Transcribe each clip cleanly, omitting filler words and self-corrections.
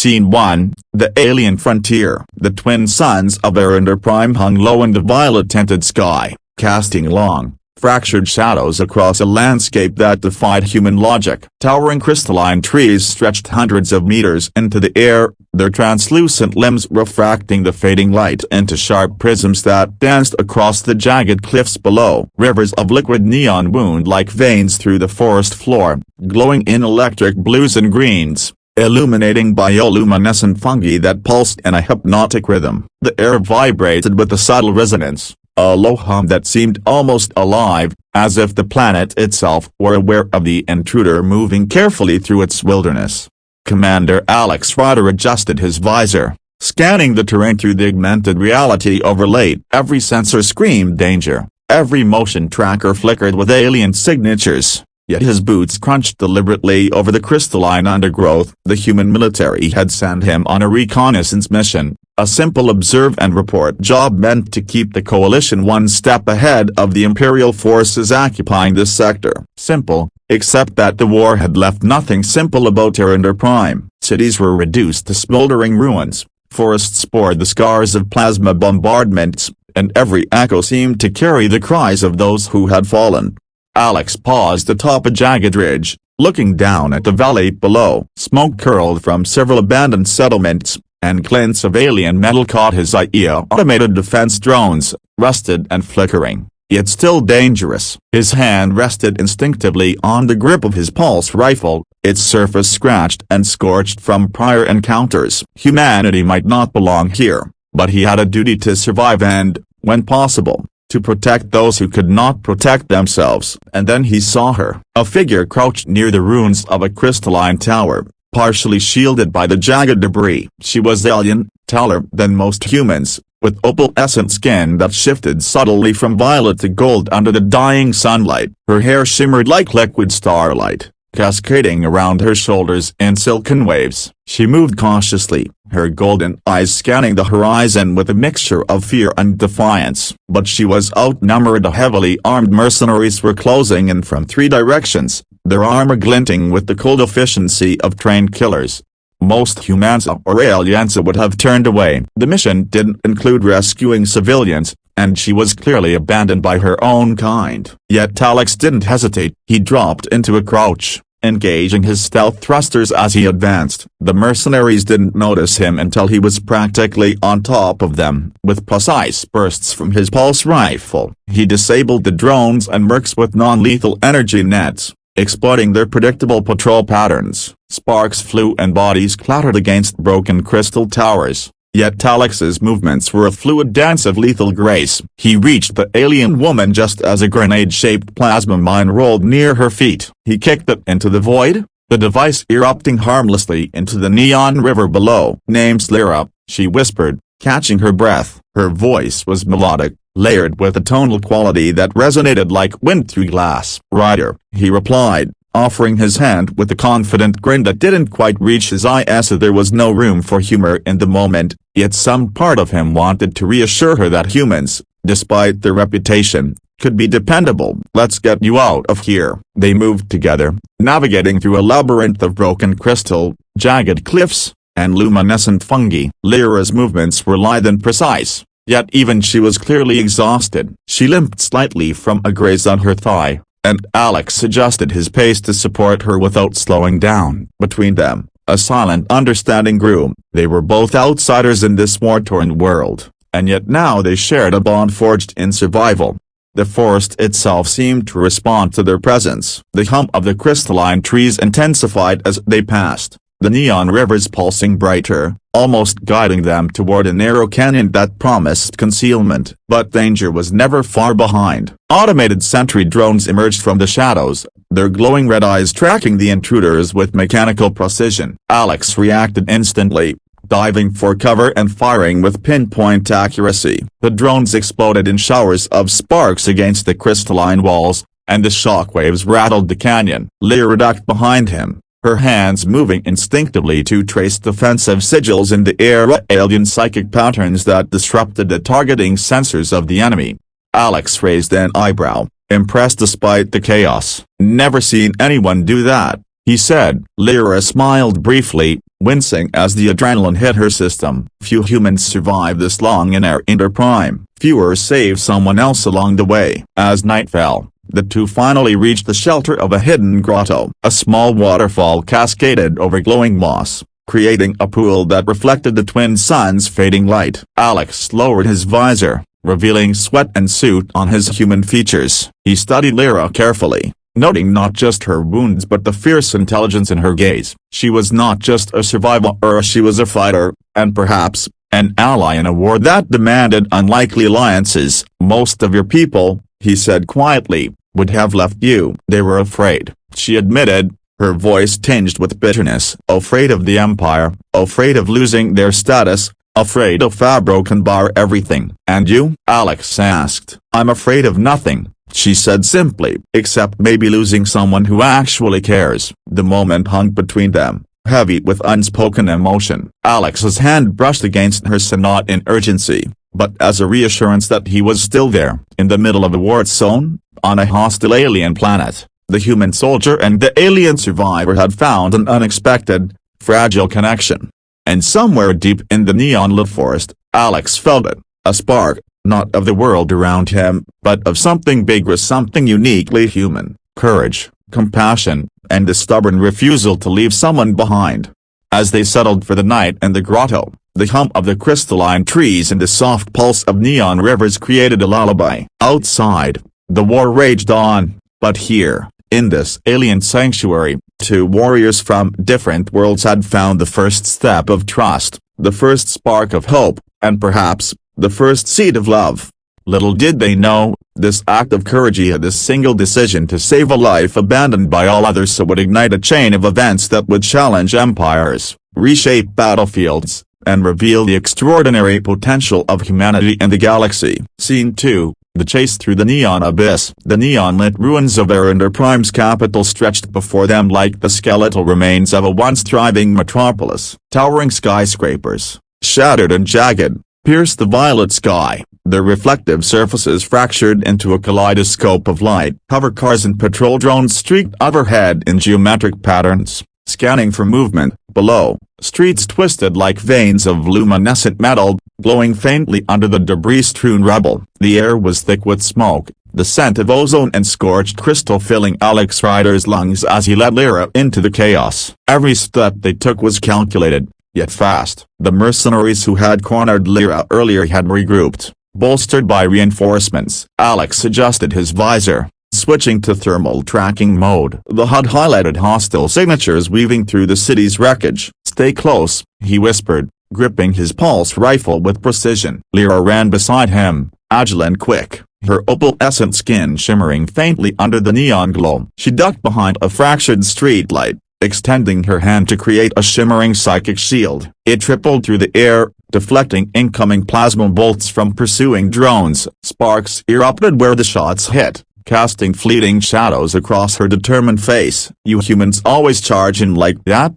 Scene 1, The Alien Frontier. The twin suns of Eryndor Prime hung low in the violet-tinted sky, casting long, fractured shadows across a landscape that defied human logic. Towering crystalline trees stretched hundreds of meters into the air, their translucent limbs refracting the fading light into sharp prisms that danced across the jagged cliffs below. Rivers of liquid neon wound like veins through the forest floor, glowing in electric blues and greens, illuminating bioluminescent fungi that pulsed in a hypnotic rhythm. The air vibrated with a subtle resonance, a low hum that seemed almost alive, as if the planet itself were aware of the intruder moving carefully through its wilderness. Commander Alex Ryder adjusted his visor, scanning the terrain through the augmented reality overlay. Every sensor screamed danger, every motion tracker flickered with alien signatures. Yet his boots crunched deliberately over the crystalline undergrowth. The human military had sent him on a reconnaissance mission, a simple observe-and-report job meant to keep the coalition one step ahead of the Imperial forces occupying this sector. Simple, except that the war had left nothing simple about Eryndor Prime. Cities were reduced to smoldering ruins, forests bore the scars of plasma bombardments, and every echo seemed to carry the cries of those who had fallen. Alex paused atop a jagged ridge, looking down at the valley below. Smoke curled from several abandoned settlements, and glints of alien metal caught his eye. Automated defense drones, rusted and flickering, yet still dangerous. His hand rested instinctively on the grip of his pulse rifle, its surface scratched and scorched from prior encounters. Humanity might not belong here, but he had a duty to survive and, when possible, to protect those who could not protect themselves. And then he saw her. A figure crouched near the ruins of a crystalline tower, partially shielded by the jagged debris. She was alien, taller than most humans, with opalescent skin that shifted subtly from violet to gold under the dying sunlight. Her hair shimmered like liquid starlight, cascading around her shoulders in silken waves. She moved cautiously, her golden eyes scanning the horizon with a mixture of fear and defiance. But she was outnumbered. Heavily armed mercenaries were closing in from three directions, their armor glinting with the cold efficiency of trained killers. Most humans or aliens would have turned away. The mission didn't include rescuing civilians, and she was clearly abandoned by her own kind. Yet Alex didn't hesitate. He dropped into a crouch, engaging his stealth thrusters as he advanced. The mercenaries didn't notice him until he was practically on top of them. With precise bursts from his pulse rifle, he disabled the drones and mercs with non-lethal energy nets, exploiting their predictable patrol patterns. Sparks flew and bodies clattered against broken crystal towers. Yet Alex's movements were a fluid dance of lethal grace. He reached the alien woman just as a grenade-shaped plasma mine rolled near her feet. He kicked it into the void, the device erupting harmlessly into the neon river below. "Name's Lira," she whispered, catching her breath. Her voice was melodic, layered with a tonal quality that resonated like wind through glass. "Ryder," he replied, offering his hand with a confident grin that didn't quite reach his eyes. There was no room for humor in the moment, yet some part of him wanted to reassure her that humans, despite their reputation, could be dependable. "Let's get you out of here." They moved together, navigating through a labyrinth of broken crystal, jagged cliffs, and luminescent fungi. Lyra's movements were lithe and precise, yet even she was clearly exhausted. She limped slightly from a graze on her thigh, and Alex adjusted his pace to support her without slowing down. Between them, a silent understanding grew. They were both outsiders in this war-torn world, and yet now they shared a bond forged in survival. The forest itself seemed to respond to their presence. The hum of the crystalline trees intensified as they passed, the neon rivers pulsing brighter, almost guiding them toward a narrow canyon that promised concealment. But danger was never far behind. Automated sentry drones emerged from the shadows, their glowing red eyes tracking the intruders with mechanical precision. Alex reacted instantly, diving for cover and firing with pinpoint accuracy. The drones exploded in showers of sparks against the crystalline walls, and the shockwaves rattled the canyon. Lira ducked behind him, her hands moving instinctively to trace defensive sigils in the air, alien psychic patterns that disrupted the targeting sensors of the enemy. Alex raised an eyebrow, impressed despite the chaos. "Never seen anyone do that," he said. Lira smiled briefly, wincing as the adrenaline hit her system. Few humans survive this long in Eryndor Prime. Fewer save someone else along the way. As night fell, the two finally reached the shelter of a hidden grotto. A small waterfall cascaded over glowing moss, creating a pool that reflected the twin suns' fading light. Alex lowered his visor, revealing sweat and soot on his human features. He studied Lira carefully, noting not just her wounds but the fierce intelligence in her gaze. She was not just a survivor, she was a fighter, and perhaps, an ally in a war that demanded unlikely alliances. "Most of your people," he said quietly, "would have left you." "They were afraid," she admitted, her voice tinged with bitterness. "Afraid of the Empire, afraid of losing their status, afraid of a broken bar everything." "And you?" Alex asked. "I'm afraid of nothing," she said simply, "except maybe losing someone who actually cares." The moment hung between them, heavy with unspoken emotion. Alex's hand brushed against hers, not in urgency, but as a reassurance that he was still there. In the middle of a war zone, on a hostile alien planet, the human soldier and the alien survivor had found an unexpected, fragile connection. And somewhere deep in the neon-lit forest, Alex felt it, a spark, not of the world around him, but of something bigger, something uniquely human: courage, compassion, and the stubborn refusal to leave someone behind. As they settled for the night in the grotto, the hum of the crystalline trees and the soft pulse of neon rivers created a lullaby. Outside, the war raged on, but here, in this alien sanctuary, two warriors from different worlds had found the first step of trust, the first spark of hope, and perhaps, the first seed of love. Little did they know, this act of courage, this single decision to save a life abandoned by all others, would ignite a chain of events that would challenge empires, reshape battlefields, and reveal the extraordinary potential of humanity in the galaxy. Scene 2. The chase through the neon abyss. The neon-lit ruins of Eryndor Prime's capital stretched before them like the skeletal remains of a once thriving metropolis. Towering skyscrapers, shattered and jagged, pierced the violet sky, their reflective surfaces fractured into a kaleidoscope of light. Hover cars and patrol drones streaked overhead in geometric patterns, scanning for movement. Below, streets twisted like veins of luminescent metal, glowing faintly under the debris-strewn rubble. The air was thick with smoke, the scent of ozone and scorched crystal filling Alex Ryder's lungs as he led Lira into the chaos. Every step they took was calculated, yet fast. The mercenaries who had cornered Lira earlier had regrouped, bolstered by reinforcements. Alex adjusted his visor, switching to thermal tracking mode. The HUD highlighted hostile signatures weaving through the city's wreckage. "Stay close," he whispered, gripping his pulse rifle with precision. Lira ran beside him, agile and quick, her opalescent skin shimmering faintly under the neon glow. She ducked behind a fractured streetlight, extending her hand to create a shimmering psychic shield. It tripled through the air, deflecting incoming plasma bolts from pursuing drones. Sparks erupted where the shots hit, casting fleeting shadows across her determined face. "You humans always charge in like that?"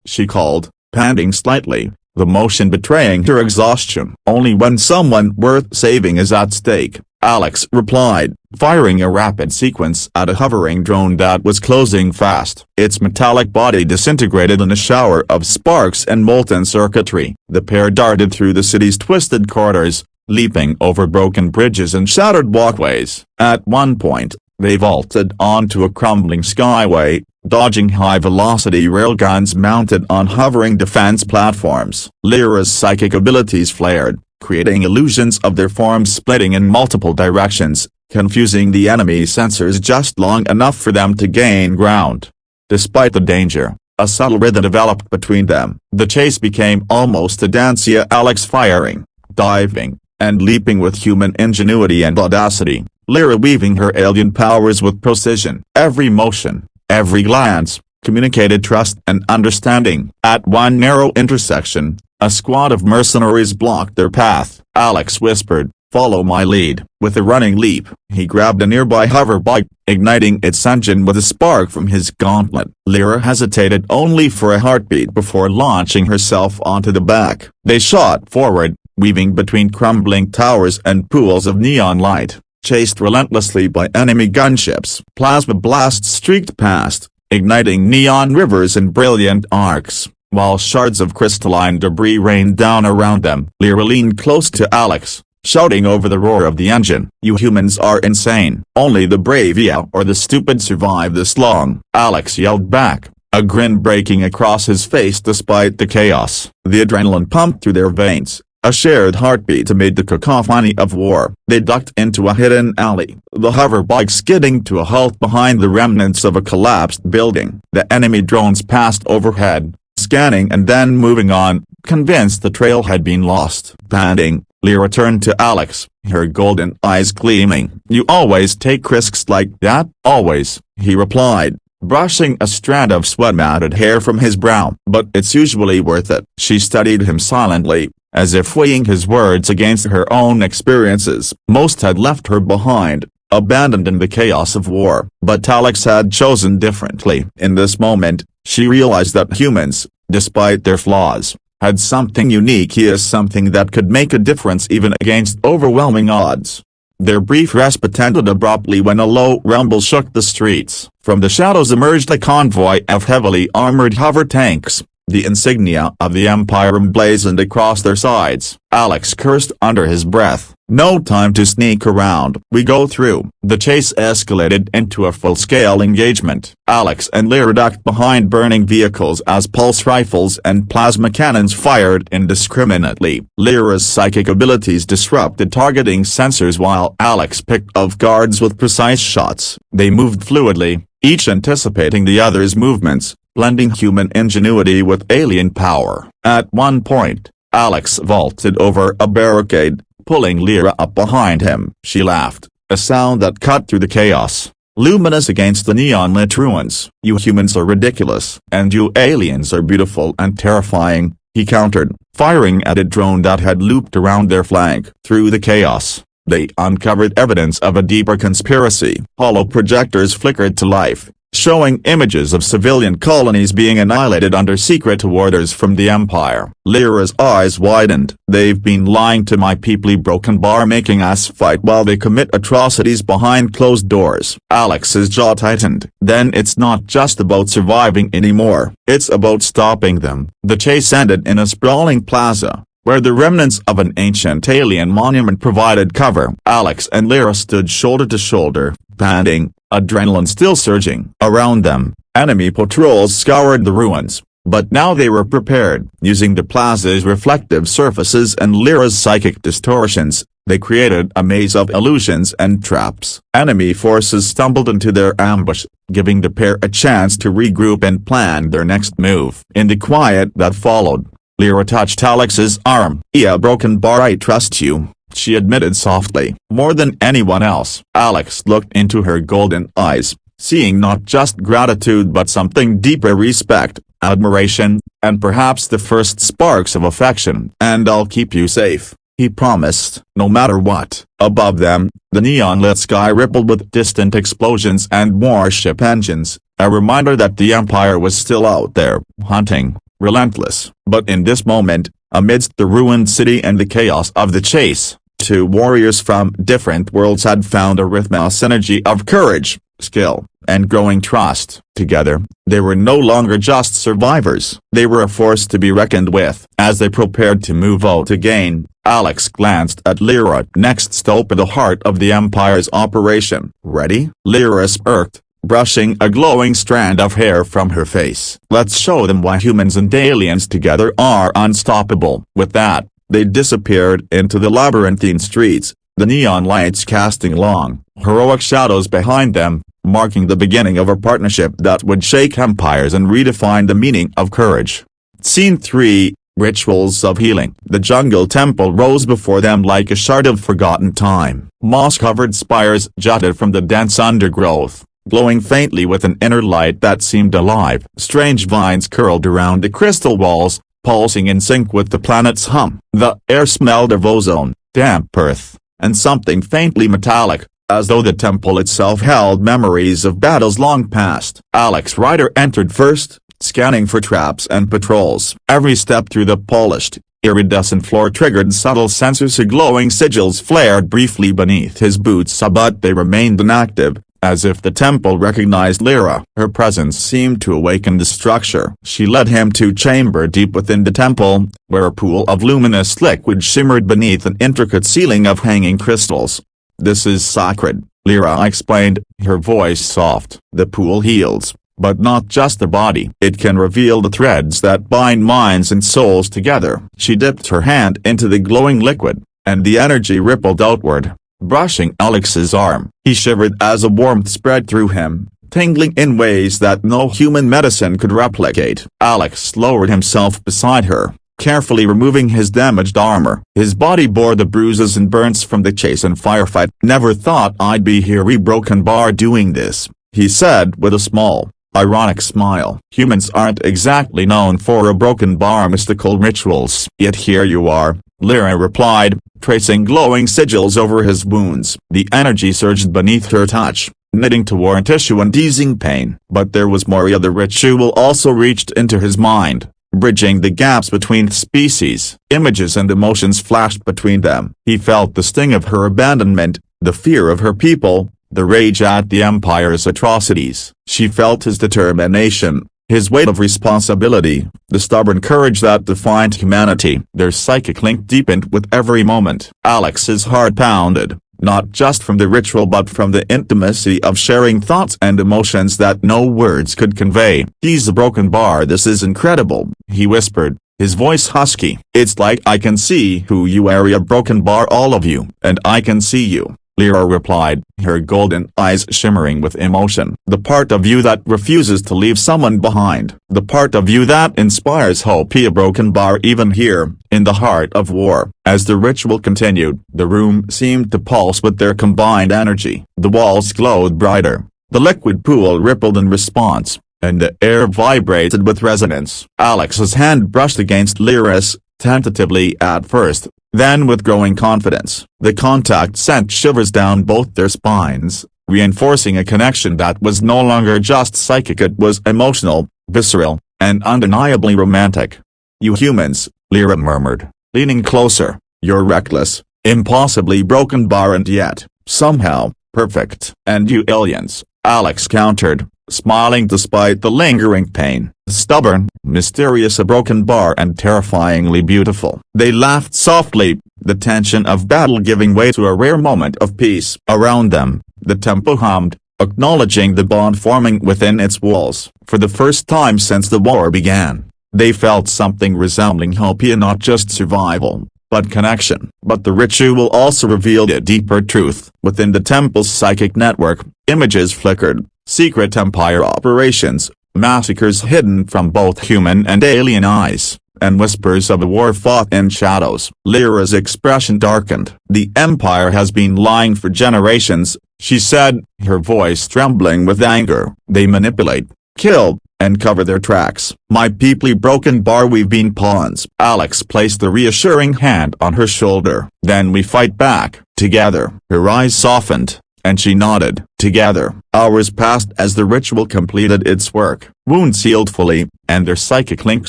she called, panting slightly, the motion betraying her exhaustion. "Only when someone worth saving is at stake," Alex replied, firing a rapid sequence at a hovering drone that was closing fast. Its metallic body disintegrated in a shower of sparks and molten circuitry. The pair darted through the city's twisted corridors, leaping over broken bridges and shattered walkways. At one point, they vaulted onto a crumbling skyway, dodging high-velocity railguns mounted on hovering defense platforms. Lira's psychic abilities flared, creating illusions of their forms splitting in multiple directions, confusing the enemy's sensors just long enough for them to gain ground. Despite the danger, a subtle rhythm developed between them. The chase became almost a dance, Alex firing, diving, and leaping with human ingenuity and audacity, Lira weaving her alien powers with precision. Every motion, every glance, communicated trust and understanding. At one narrow intersection, a squad of mercenaries blocked their path. Alex whispered, "Follow my lead." With a running leap, he grabbed a nearby hover bike, igniting its engine with a spark from his gauntlet. Lira hesitated only for a heartbeat before launching herself onto the back. They shot forward, weaving between crumbling towers and pools of neon light, chased relentlessly by enemy gunships. Plasma blasts streaked past, igniting neon rivers in brilliant arcs, while shards of crystalline debris rained down around them. Lira leaned close to Alex, shouting over the roar of the engine, "You humans are insane. Only the brave or the stupid survive this long." Alex yelled back, a grin breaking across his face despite the chaos. The adrenaline pumped through their veins, a shared heartbeat amid the cacophony of war. They ducked into a hidden alley, the hoverbike skidding to a halt behind the remnants of a collapsed building. The enemy drones passed overhead, scanning and then moving on, convinced the trail had been lost. Panting, Lira turned to Alex, her golden eyes gleaming. "You always take risks like that?" "Always," he replied, brushing a strand of sweat-matted hair from his brow. "But it's usually worth it." She studied him silently, as if weighing his words against her own experiences. Most had left her behind, abandoned in the chaos of war. But Alex had chosen differently. In this moment, she realized that humans, despite their flaws, had something unique. He is something that could make a difference even against overwhelming odds. Their brief respite ended abruptly when a low rumble shook the streets. From the shadows emerged a convoy of heavily armored hover tanks, the insignia of the Empire emblazoned across their sides. Alex cursed under his breath. "No time to sneak around. We go through." The chase escalated into a full-scale engagement. Alex and Lira ducked behind burning vehicles as pulse rifles and plasma cannons fired indiscriminately. Lira's psychic abilities disrupted targeting sensors while Alex picked off guards with precise shots. They moved fluidly, each anticipating the other's movements, blending human ingenuity with alien power. At one point, Alex vaulted over a barricade, pulling Lira up behind him. She laughed, a sound that cut through the chaos, luminous against the neon-lit ruins. "You humans are ridiculous. And you aliens are beautiful and terrifying," he countered, firing at a drone that had looped around their flank. Through the chaos, they uncovered evidence of a deeper conspiracy. Hollow projectors flickered to life, showing images of civilian colonies being annihilated under secret orders from the Empire. Lira's eyes widened. "They've been lying to my people," broken bar, making us fight while they commit atrocities behind closed doors. Alex's jaw tightened. "Then it's not just about surviving anymore. It's about stopping them." The chase ended in a sprawling plaza, where the remnants of an ancient alien monument provided cover. Alex and Lira stood shoulder to shoulder, panting, adrenaline still surging. Around them, enemy patrols scoured the ruins, but now they were prepared. Using the plaza's reflective surfaces and Lira's psychic distortions, they created a maze of illusions and traps. Enemy forces stumbled into their ambush, giving the pair a chance to regroup and plan their next move. In the quiet that followed, Lira touched Alex's arm. "Yeah, broken bar, I trust you," she admitted softly. "More than anyone else." Alex looked into her golden eyes, seeing not just gratitude but something deeper: respect, admiration, and perhaps the first sparks of affection. "And I'll keep you safe," he promised. No matter what. Above them, the neon-lit sky rippled with distant explosions and warship engines, a reminder that the Empire was still out there, hunting, relentless. But in this moment, amidst the ruined city and the chaos of the chase, two warriors from different worlds had found a rhythmic synergy of courage, skill, and growing trust. Together, they were no longer just survivors. They were a force to be reckoned with. As they prepared to move out again, Alex glanced at Lira. "Next stop at the heart of the Empire's operation. Ready?" Lira smirked, brushing a glowing strand of hair from her face. "Let's show them why humans and aliens together are unstoppable." With that, they disappeared into the labyrinthine streets, the neon lights casting long, heroic shadows behind them, marking the beginning of a partnership that would shake empires and redefine the meaning of courage. Scene 3, Rituals of Healing. The jungle temple rose before them like a shard of forgotten time. Moss-covered spires jutted from the dense undergrowth, glowing faintly with an inner light that seemed alive. Strange vines curled around the crystal walls, pulsing in sync with the planet's hum. The air smelled of ozone, damp earth, and something faintly metallic, as though the temple itself held memories of battles long past. Alex Ryder entered first, scanning for traps and patrols. Every step through the polished, iridescent floor triggered subtle sensors. Glowing sigils flared briefly beneath his boots, but they remained inactive, As if the temple recognized Lira, her presence seemed to awaken the structure. She led him to a chamber deep within the temple, where a pool of luminous liquid shimmered beneath an intricate ceiling of hanging crystals. "This is sacred," Lira explained, her voice soft. "The pool heals, but not just the body. It can reveal the threads that bind minds and souls together." She dipped her hand into the glowing liquid, and the energy rippled outward, brushing Alex's arm. He shivered as a warmth spread through him, tingling in ways that no human medicine could replicate. Alex lowered himself beside her, carefully removing his damaged armor. His body bore the bruises and burns from the chase and firefight. "Never thought I'd be here Broken Bar doing this," he said with a small, ironic smile. "Humans aren't exactly known for a Broken Bar mystical rituals." "Yet here you are," Lira replied, tracing glowing sigils over his wounds. The energy surged beneath her touch, knitting toward tissue and easing pain. But there was more. The ritual also reached into his mind, bridging the gaps between species. Images and emotions flashed between them. He felt the sting of her abandonment, the fear of her people, the rage at the Empire's atrocities. She felt his determination, his weight of responsibility, the stubborn courage that defined humanity. Their psychic link deepened with every moment. Alex's heart pounded, not just from the ritual but from the intimacy of sharing thoughts and emotions that no words could convey. "He's a Broken Bar. This is incredible," he whispered, his voice husky. "It's like I can see who you are, a Broken Bar, all of you." "And I can see you," Lira replied, her golden eyes shimmering with emotion. "The part of you that refuses to leave someone behind. The part of you that inspires hope. A Broken Bar even here, in the heart of war." As the ritual continued, the room seemed to pulse with their combined energy. The walls glowed brighter, the liquid pool rippled in response, and the air vibrated with resonance. Alex's hand brushed against Lira's, tentatively at first, then with growing confidence. The contact sent shivers down both their spines, reinforcing a connection that was no longer just psychic. It was emotional, visceral, and undeniably romantic. "You humans," Lira murmured, leaning closer, "you're reckless, impossibly Broken Bar and yet, somehow, perfect." "And you aliens," Alex countered, smiling despite the lingering pain. "Stubborn, mysterious, a Broken Bar, and terrifyingly beautiful." They laughed softly, the tension of battle giving way to a rare moment of peace. Around them, the temple hummed, acknowledging the bond forming within its walls. For the first time since the war began, they felt something resembling hope, not just survival, but connection. But the ritual also revealed a deeper truth. Within the temple's psychic network, images flickered, secret Empire operations, massacres hidden from both human and alien eyes, and whispers of a war fought in shadows. Lira's expression darkened. "The Empire has been lying for generations," she said, her voice trembling with anger. "They manipulate, kill, and cover their tracks. My people Broken Bar, we've been pawns." Alex placed a reassuring hand on her shoulder. "Then we fight back, together." Her eyes softened, and she nodded. Together. Hours passed as the ritual completed its work. Wounds healed fully, and their psychic link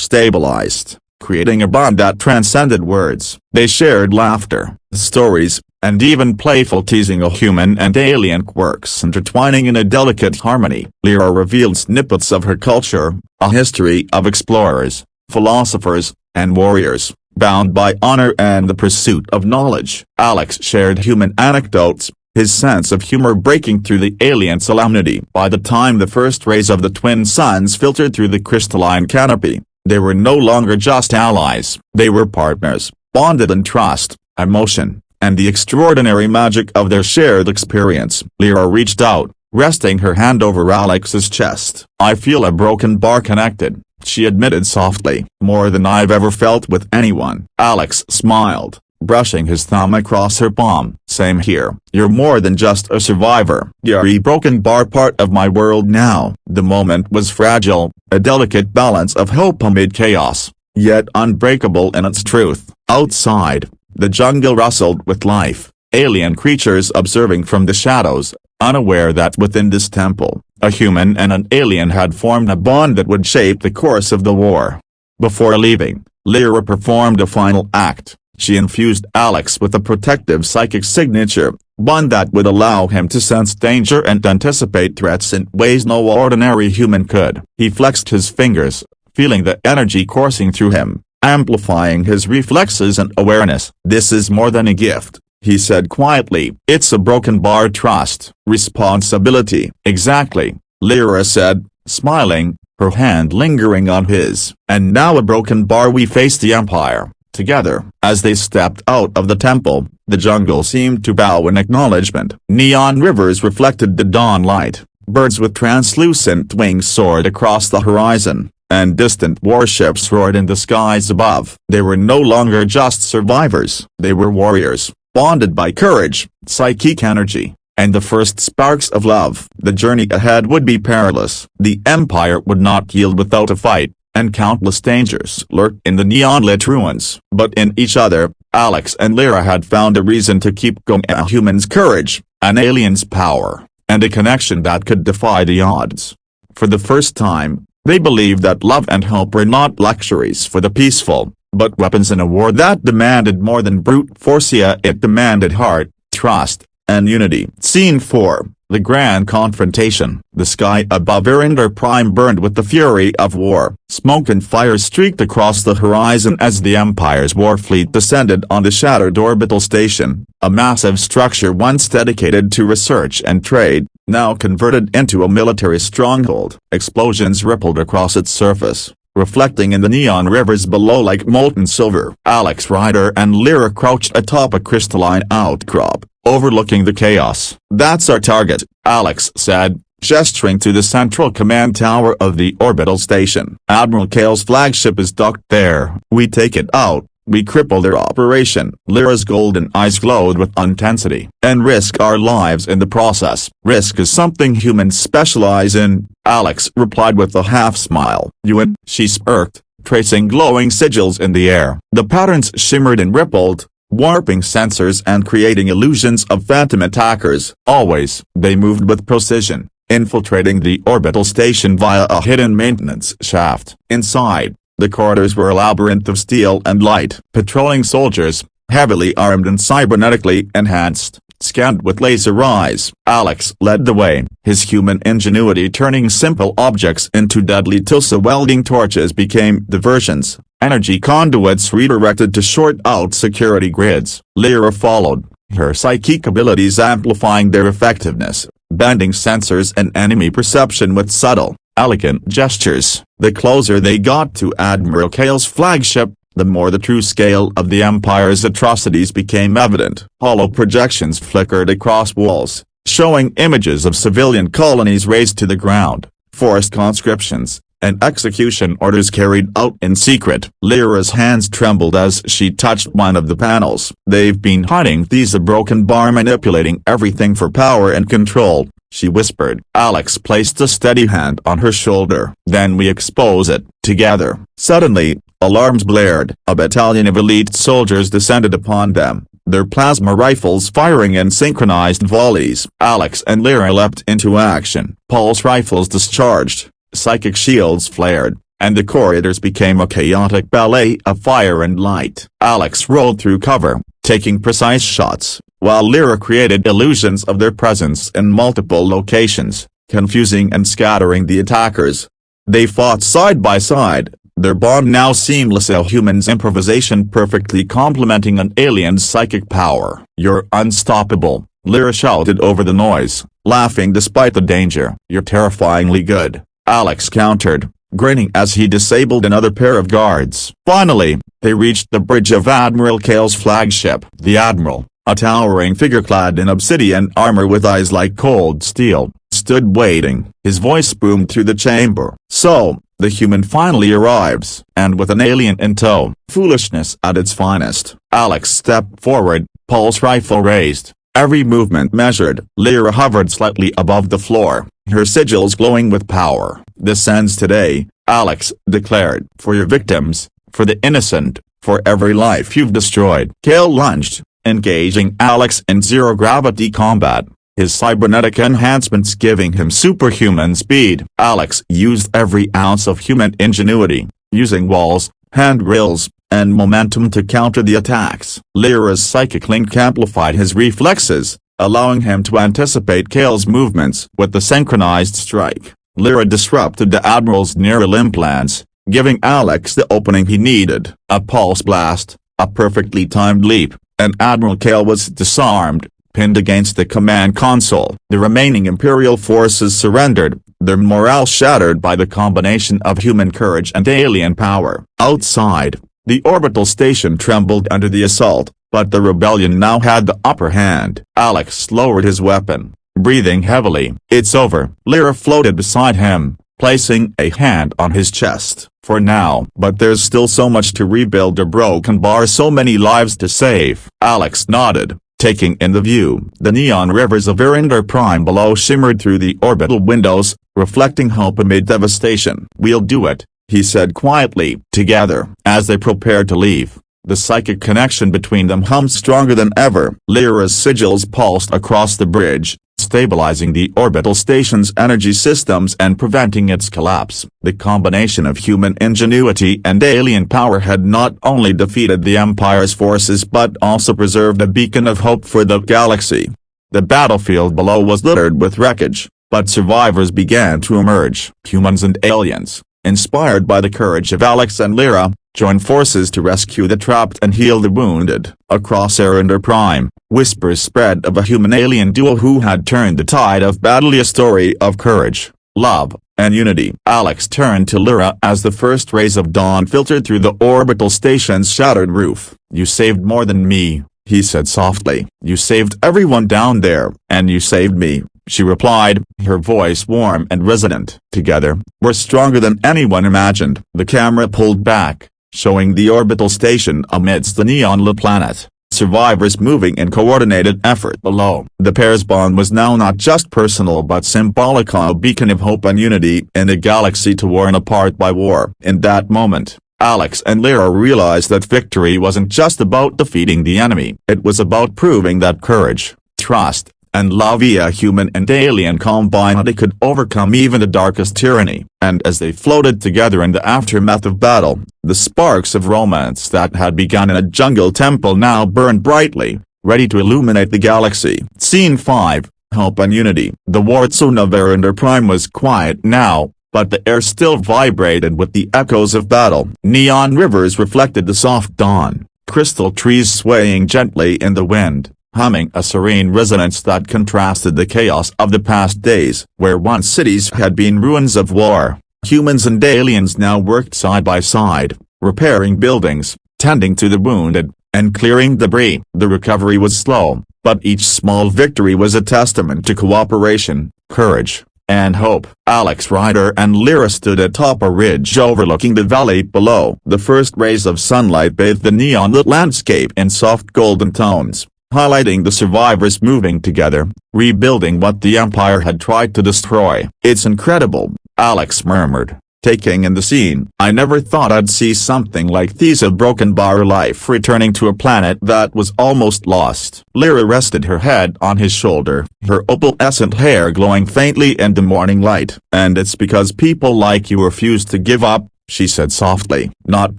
stabilized, creating a bond that transcended words. They shared laughter, stories, and even playful teasing of human and alien quirks intertwining in a delicate harmony. Lira revealed snippets of her culture, a history of explorers, philosophers, and warriors, bound by honor and the pursuit of knowledge. Alex shared human anecdotes, his sense of humor breaking through the alien solemnity. By the time the first rays of the twin suns filtered through the crystalline canopy, they were no longer just allies. They were partners, bonded in trust, emotion, and the extraordinary magic of their shared experience. Lira reached out, resting her hand over Alex's chest. "I feel a Broken Bar connected," she admitted softly. "More than I've ever felt with anyone." Alex smiled, brushing his thumb across her palm. "Same here. You're more than just a survivor. You're a Broken Bar, part of my world now." The moment was fragile, a delicate balance of hope amid chaos, yet unbreakable in its truth. Outside, the jungle rustled with life, alien creatures observing from the shadows, unaware that within this temple, a human and an alien had formed a bond that would shape the course of the war. Before leaving, Lira performed a final act. She infused Alex with a protective psychic signature, one that would allow him to sense danger and anticipate threats in ways no ordinary human could. He flexed his fingers, feeling the energy coursing through him, amplifying his reflexes and awareness. "This is more than a gift," he said quietly. "It's a broken bar trust, responsibility." "Exactly," Lira said, smiling, her hand lingering on his. "And now a broken bar we face the Empire, together." As they stepped out of the temple, the jungle seemed to bow in acknowledgement. Neon rivers reflected the dawn light, birds with translucent wings soared across the horizon, and distant warships roared in the skies above. They were no longer just survivors, they were warriors, bonded by courage, psychic energy, and the first sparks of love. The journey ahead would be perilous. The Empire would not yield without a fight, and countless dangers lurked in the neon-lit ruins. But in each other, Alex and Lira had found a reason to keep going: a human's courage, an alien's power, and a connection that could defy the odds. For the first time, they believed that love and hope were not luxuries for the peaceful, but weapons in a war that demanded more than brute force. It demanded heart, trust, and unity. Scene 4, the Grand Confrontation. The sky above Eryndor Prime burned with the fury of war. Smoke and fire streaked across the horizon as the Empire's war fleet descended on the shattered orbital station, a massive structure once dedicated to research and trade, now converted into a military stronghold. Explosions rippled across its surface, reflecting in the neon rivers below like molten silver. Alex Ryder and Lira crouched atop a crystalline outcrop, overlooking the chaos. "That's our target," Alex said, gesturing to the central command tower of the orbital station. "Admiral 𝐂𝐔𝐌 flagship is docked there. We take it out, we cripple their operation." Lira's golden eyes glowed with intensity. "And risk our lives in the process." "Risk is something humans specialize in," Alex replied with a half-smile. "You," she smirked, tracing glowing sigils in the air. The patterns shimmered and rippled, warping sensors and creating illusions of phantom attackers. Always, they moved with precision, infiltrating the orbital station via a hidden maintenance shaft. Inside, the corridors were a labyrinth of steel and light. Patrolling soldiers, heavily armed and cybernetically enhanced, scanned with laser eyes. Alex led the way, his human ingenuity turning simple objects into deadly Tulsa welding torches became diversions, energy conduits redirected to short out security grids. Lira followed, her psychic abilities amplifying their effectiveness, bending sensors and enemy perception with subtle, elegant gestures. The closer they got to Admiral 𝐂𝐔𝐿's flagship, the more the true scale of the Empire's atrocities became evident. Hollow projections flickered across walls, showing images of civilian colonies razed to the ground, forced conscriptions, and execution orders carried out in secret. Lira's hands trembled as she touched one of the panels. "They've been hiding these, a broken bar manipulating everything for power and control," she whispered. Alex placed a steady hand on her shoulder. "Then we expose it, together." Suddenly, alarms blared. A battalion of elite soldiers descended upon them, their plasma rifles firing in synchronized volleys. Alex and Lira leapt into action. Pulse rifles discharged, psychic shields flared, and the corridors became a chaotic ballet of fire and light. Alex rolled through cover, taking precise shots, while Lira created illusions of their presence in multiple locations, confusing and scattering the attackers. They fought side by side, their bond now seamless, a human's improvisation perfectly complementing an alien's psychic power. "You're unstoppable," Lira shouted over the noise, laughing despite the danger. "You're terrifyingly good," Alex countered, grinning as he disabled another pair of guards. Finally, they reached the bridge of Admiral 𝐂𝐔𝐿's flagship. The Admiral, a towering figure clad in obsidian armor with eyes like cold steel, stood waiting. His voice boomed through the chamber. "So, the human finally arrives, and with an alien in tow." Foolishness at its finest. Alex stepped forward, pulse rifle raised, every movement measured. Lira hovered slightly above the floor, her sigils glowing with power. "This ends today," Alex declared. "For your victims, for the innocent, for every life you've destroyed." 𝐂𝐔𝐿 lunged, engaging Alex in zero-gravity combat, his cybernetic enhancements giving him superhuman speed. Alex used every ounce of human ingenuity, using walls, handrails, and momentum to counter the attacks. Lira's psychic link amplified his reflexes, allowing him to anticipate Kale's movements. With the synchronized strike, Lira disrupted the Admiral's neural implants, giving Alex the opening he needed. A pulse blast, a perfectly timed leap, and Admiral Kale was disarmed, pinned against the command console. The remaining Imperial forces surrendered, their morale shattered by the combination of human courage and alien power. Outside, the orbital station trembled under the assault, but the rebellion now had the upper hand. Alex lowered his weapon, breathing heavily. "It's over." Lira floated beside him, placing a hand on his chest. "For now, but there's still so much to rebuild a broken bar, so many lives to save." Alex nodded, taking in the view. The neon rivers of Eryndor Prime below shimmered through the orbital windows, reflecting hope amid devastation. "We'll do it," he said quietly. Together, as they prepared to leave, the psychic connection between them hummed stronger than ever. Lyra's sigils pulsed across the bridge, stabilizing the orbital station's energy systems and preventing its collapse. The combination of human ingenuity and alien power had not only defeated the Empire's forces but also preserved a beacon of hope for the galaxy. The battlefield below was littered with wreckage, but survivors began to emerge. Humans and aliens, inspired by the courage of Alex and Lira, joined forces to rescue the trapped and heal the wounded. Across Eryndor Prime, whispers spread of a human-alien duo who had turned the tide of battle, a story of courage, love, and unity. Alex turned to Lira as the first rays of dawn filtered through the orbital station's shattered roof. "You saved more than me," he said softly. "You saved everyone down there, and you saved me," she replied, her voice warm and resonant. "Together, we're stronger than anyone imagined." The camera pulled back, showing the orbital station amidst the neon-lit planet, survivors moving in coordinated effort below. The pair's bond was now not just personal but symbolic, a beacon of hope and unity in a galaxy torn apart by war. In that moment, Alex and Lira realized that victory wasn't just about defeating the enemy. It was about proving that courage, trust, and love via human and alien combined could overcome even the darkest tyranny. And as they floated together in the aftermath of battle, the sparks of romance that had begun in a jungle temple now burned brightly, ready to illuminate the galaxy. Scene 5, Hope and Unity. The war zone of Eryndor Prime was quiet now, but the air still vibrated with the echoes of battle. Neon rivers reflected the soft dawn, crystal trees swaying gently in the wind, humming a serene resonance that contrasted the chaos of the past days. Where once cities had been ruins of war, humans and aliens now worked side by side, repairing buildings, tending to the wounded, and clearing debris. The recovery was slow, but each small victory was a testament to cooperation, courage, and hope. Alex Ryder and Lira stood atop a ridge overlooking the valley below. The first rays of sunlight bathed the neon-lit landscape in soft golden tones, highlighting the survivors moving together, rebuilding what the Empire had tried to destroy. "It's incredible," Alex murmured, taking in the scene. "I never thought I'd see something like this, a broken bar life returning to a planet that was almost lost." Lira rested her head on his shoulder, her opalescent hair glowing faintly in the morning light. "And it's because people like you refuse to give up," she said softly. "Not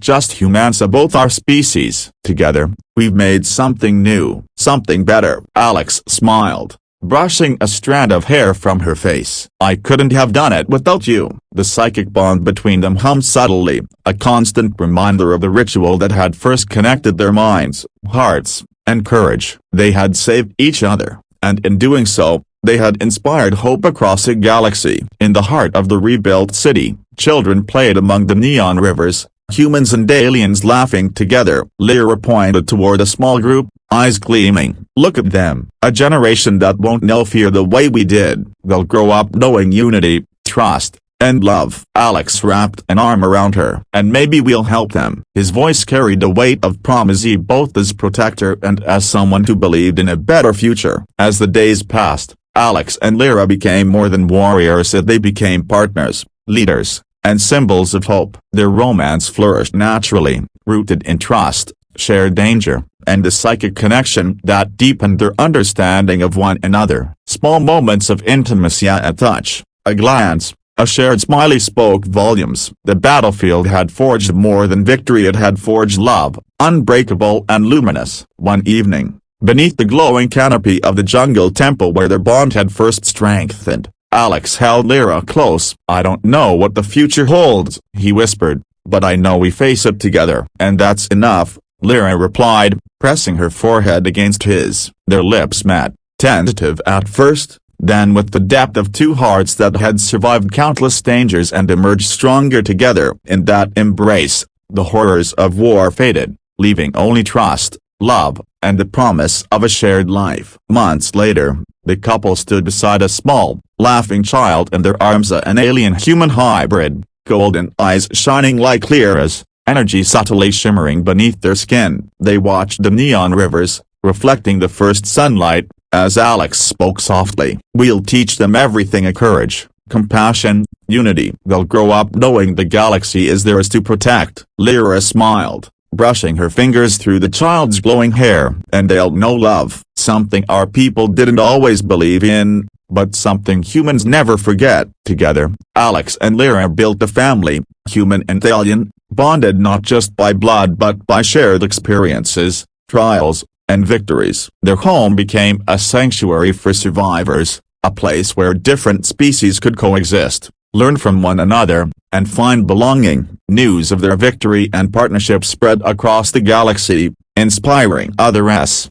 just humans, both our species. Together, we've made something new, something better." Alex smiled, brushing a strand of hair from her face. "I couldn't have done it without you." The psychic bond between them hummed subtly, a constant reminder of the ritual that had first connected their minds, hearts, and courage. They had saved each other, and in doing so, they had inspired hope across a galaxy. In the heart of the rebuilt city, children played among the neon rivers, humans and aliens laughing together. Lira pointed toward a small group, eyes gleaming. "Look at them, a generation that won't know fear the way we did. They'll grow up knowing unity, trust, and love." Alex wrapped an arm around her. "And maybe we'll help them." His voice carried the weight of promise, both as protector and as someone who believed in a better future. As the days passed, Alex and Lira became more than warriors, they became partners, leaders, and symbols of hope. Their romance flourished naturally, rooted in trust, shared danger, and a psychic connection that deepened their understanding of one another. Small moments of intimacy, a touch, a glance, a shared smile spoke volumes. The battlefield had forged more than victory, it had forged love, unbreakable and luminous. One evening, Beneath the glowing canopy of the jungle temple where their bond had first strengthened, Alex held Lira close. "I don't know what the future holds," he whispered, "but I know we face it together." "And that's enough," Lira replied, pressing her forehead against his. Their lips met, tentative at first, then with the depth of two hearts that had survived countless dangers and emerged stronger together. In that embrace, the horrors of war faded, leaving only trust, love, and the promise of a shared life. Months later, the couple stood beside a small, laughing child in their arms, an alien-human hybrid, golden eyes shining like Lira's, energy subtly shimmering beneath their skin. They watched the neon rivers, reflecting the first sunlight, as Alex spoke softly. "We'll teach them everything: a courage, compassion, unity. They'll grow up knowing the galaxy is theirs to protect." Lira smiled, brushing her fingers through the child's glowing hair. "And they'll know love, something our people didn't always believe in, but something humans never forget." Together, Alex and Lira built a family, human and alien, bonded not just by blood but by shared experiences, trials, and victories. Their home became a sanctuary for survivors, a place where different species could coexist, learn from one another, and find belonging. News of their victory and partnership spread across the galaxy, inspiring others